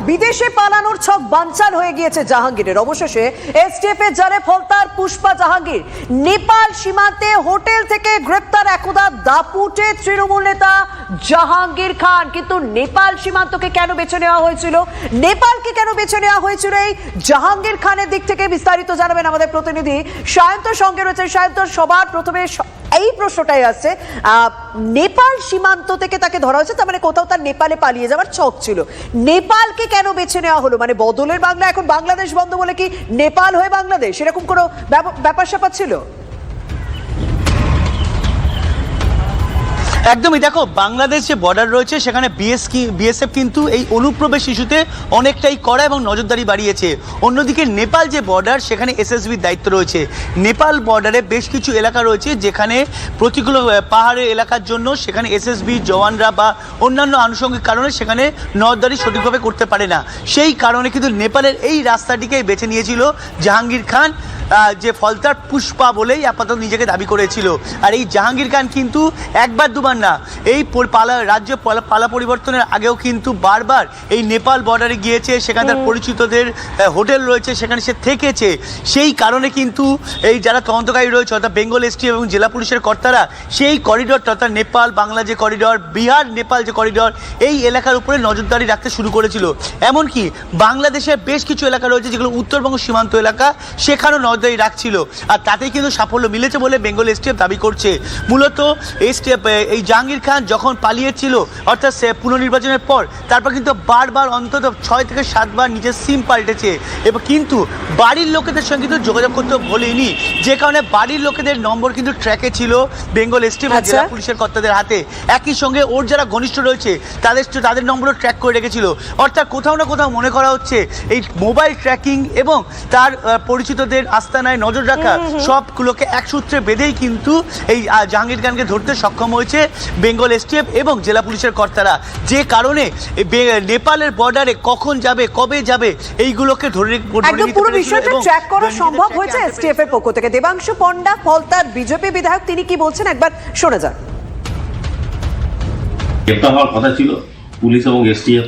বিদেশে পালানোর ছক বানচাল হয়ে গিয়েছে জাহাঙ্গীরের। অবশেষে এসটিএফ এর জালে ফলতার পুষ্পা জাহাঙ্গীর নেপাল সীমান্তে হোটেল থেকে গ্রেপ্তার একদা দাপুটে তৃণমূল নেতা জাহাঙ্গীর খান। কিন্তু নেপাল সীমান্তকে কেন বেছে নেওয়া হয়েছিল, নেপালকে কেন বেছে নেওয়া হয়েছিল, এই জাহাঙ্গীর খানের দিক থেকে বিস্তারিত জানাবেন আমাদের প্রতিনিধি সায়ন্তর সঙ্গে রয়েছেন। সায়ন্তর, সবার প্রথমে এই প্রশ্নটাই আছে, নেপাল সীমান্ত থেকে তাকে ধরা হয়েছে, তার মানে কোথাও তার নেপালে পালিয়ে যাওয়ার ছক ছিল। নেপালকে কেন বেছে নেওয়া হলো? মানে বদলের বাংলা এখন বাংলাদেশ বন্ধ বলে কি নেপাল হয়ে বাংলাদেশ, এরকম কোনো ব্যাপার স্যাপার ছিল? একদমই, দেখো বাংলাদেশ যে বর্ডার রয়েছে সেখানে বিএসএফ কিন্তু এই অনুপ্রবেশ ইস্যুতে অনেকটাই কড়া এবং নজরদারি বাড়িয়েছে। অন্যদিকে নেপাল যে বর্ডার সেখানে এসএসবির দায়িত্ব রয়েছে। নেপাল বর্ডারে বেশ কিছু এলাকা রয়েছে যেখানে প্রতিকূল পাহাড়ের এলাকার জন্য সেখানে এসএসবি জওয়ানরা বা অন্যান্য আনুষঙ্গিক কারণে সেখানে নজরদারি সঠিকভাবে করতে পারে না। সেই কারণে কিন্তু নেপালের এই রাস্তাটিকেই বেছে নিয়েছিল জাহাঙ্গীর খান, যে ফলতার পুষ্পা বলেই আপাতত নিজেকে দাবি করেছিল। আর এই জাহাঙ্গীর খান কিন্তু একবার দুবার না, এই রাজ্য পালা পরিবর্তনের আগেও কিন্তু বারবার এই নেপাল বর্ডারে গিয়েছে, সেখানে তার পরিচিতদের হোটেল রয়েছে, সেখানে সে থেকেছে। সেই কারণে কিন্তু এই যারা তদন্তকারী রয়েছে অর্থাৎ বেঙ্গল এসটিএফ এবং জেলা পুলিশের কর্তারা সেই করিডোরটা অর্থাৎ নেপাল বাংলা যে করিডোর, বিহার নেপাল যে করিডোর, এই এলাকার উপরে নজরদারি রাখতে শুরু করেছিল। এমনকি বাংলাদেশের বেশ কিছু এলাকা রয়েছে যেগুলো উত্তরবঙ্গ সীমান্ত এলাকা, সেখানেও নজরদারি রাখছিল। আর তাতেই কিন্তু সাফল্য মিলেছে বলে বেঙ্গল এসটিএফ দাবি করছে। মূলত এসটিএফ এই জাহাঙ্গীর খান যখন পালিয়েছিল অর্থাৎ পুনর্নির্বাচনের পর, তারপর কিন্তু বারবার অন্তত 6 থেকে 7 বার নিজের সিম পাল্টেছে এবং কিন্তু বাড়ির লোকেদের সঙ্গে কিন্তু যোগাযোগ করতে ভোলেনি, যে কারণে বাড়ির লোকেদের নম্বর কিন্তু ট্র্যাকে ছিল বেঙ্গল এসটিএফ এবং জেলা পুলিশের কর্তাদের হাতে। একই সঙ্গে ওর যারা ঘনিষ্ঠ রয়েছে তাদের নম্বরও ট্র্যাক করে রেখেছিল। অর্থাৎ কোথাও না কোথাও মনে করা হচ্ছে এই মোবাইল ট্র্যাকিং এবং তার পরিচিতদের আস্তানায় নজর রাখা সবগুলোকে এক সূত্রে বেঁধেই কিন্তু এই জাহাঙ্গীর খানকে ধরতে সক্ষম হয়েছে বেঙ্গল এসটিএফ এবং জেলা পুলিশের কর্তারা। যে কারণে নেপালের বর্ডারে কখন যাবে কবে যাবে এইগুলোকে ধরে একদম পুরো বিষয়টা ট্র্যাক করা সম্ভব হয়েছে এসটিএফ এর পক্ষ থেকে। দেবাংশু পণ্ডা ফলতার বিজেপি বিধায়ক, তিনি কি বলছেন একবার শোনা যাক। গ্রেপ্তার হওয়ার কথা ছিল, পুলিশ এবং এসটিএফ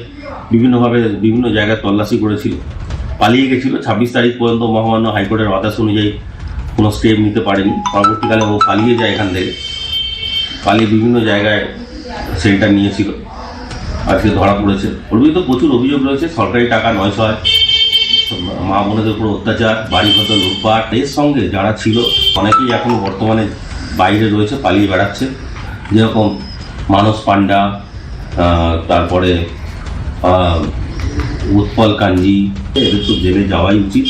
বিভিন্নভাবে বিভিন্ন জায়গায় তল্লাশি করেছিল, পালিয়ে গেছিল। 26 তারিখ পর্যন্ত মহামান্য হাইকোর্টের আদেশ অনুযায়ী কোনো স্টেপ নিতে পারেনি। পরবর্তীকালে ও পালিয়ে যায়, এখান থেকে পালিয়ে বিভিন্ন জায়গায় সেন্টার নিয়েছিল, আজকে ধরা পড়েছে। ওর বিরুদ্ধে প্রচুর অভিযোগ রয়েছে, সরকারি টাকা 900 হয়, মা বোনেদের উপর অত্যাচার, বাড়িঘর লুটপাট। এর সঙ্গে যারা ছিল অনেকেই এখন বর্তমানে বাইরে রয়েছে, পালিয়ে বেড়াচ্ছে। যেরকম মানস পান্ডা, তারপরে উৎপল কাঞ্জি, এদের তো জেলে যাওয়াই উচিত।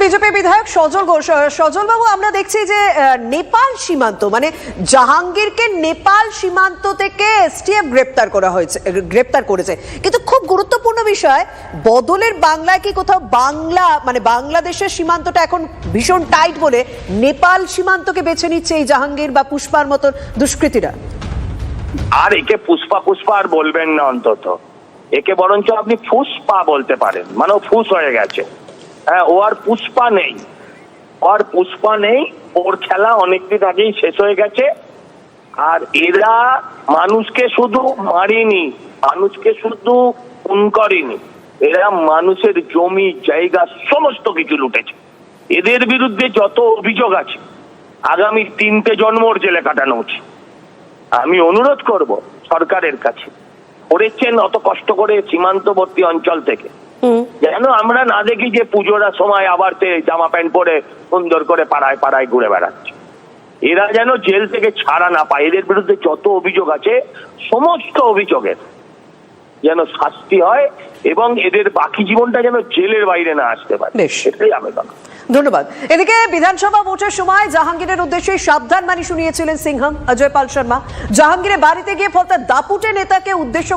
বিজেপি বিধায়ক সজল ঘোষ, সজল বাবু, আমরা দেখছি যে নেপাল সীমান্ত মানে জাহাঙ্গীরকে নেপাল সীমান্ত থেকে এসটিএফ গ্রেপ্তার করেছে, কিন্তু খুব গুরুত্বপূর্ণ বিষয়, বদলের বাংলায় কি কোথাও বাংলাদেশের সীমান্তটা এখন ভীষণ টাইট বলে নেপাল সীমান্তকে বেছে নিচ্ছে এই জাহাঙ্গীর বা পুষ্পার মতো দুষ্কৃতীরা? আর একে পুষ্পা আর বলবেন না, অন্তত একে বরঞ্চ আপনি ফুসপা বলতে পারেন, মানে ফুস হয়ে গেছে। হ্যাঁ, ও আর পুষ্পা নেই, ওর খেলা অনেকদিন আগেই শেষ হয়ে গেছে। আর এরা মানুষকে শুধু মারেনি, মানুষকে শুধু খুন করেনি, এরা মানুষের জমি জায়গা সমস্ত কিছু লুটেছে। এদের বিরুদ্ধে যত অভিযোগ আছে আগামী 3টে জন্মর জেলে কাটানো উচিত। আমি অনুরোধ করব সরকারের কাছে, করেছেন অত কষ্ট করে সীমান্তবর্তী অঞ্চল থেকে, যেন আমরা না দেখি যে পুজোর সময় আবার জামা প্যান্ট পরে সুন্দর করে পাড়ায় পাড়ায় ঘুরে বেড়াচ্ছে। এরা যেন জেল থেকে ছাড়া না পায়। এদের বিরুদ্ধে যত অভিযোগ আছে সমস্ত অভিযোগের যেন শাস্তি হয় এবং এদের বাকি জীবনটা যেন জেলের বাইরে না আসতে পারে, সেটাই আবেদন। ধন্যবাদ। এদিকে বিধানসভা ভোটের সময় জাহাঙ্গীরের উদ্দেশ্যে সাবধান বাণী শুনিয়েছিলেন সিংহাম অজয় পাল শর্মা। জাহাঙ্গীরের বাড়িতে গিয়ে ফলতার দাপুটে নেতাকে উদ্দেশ্য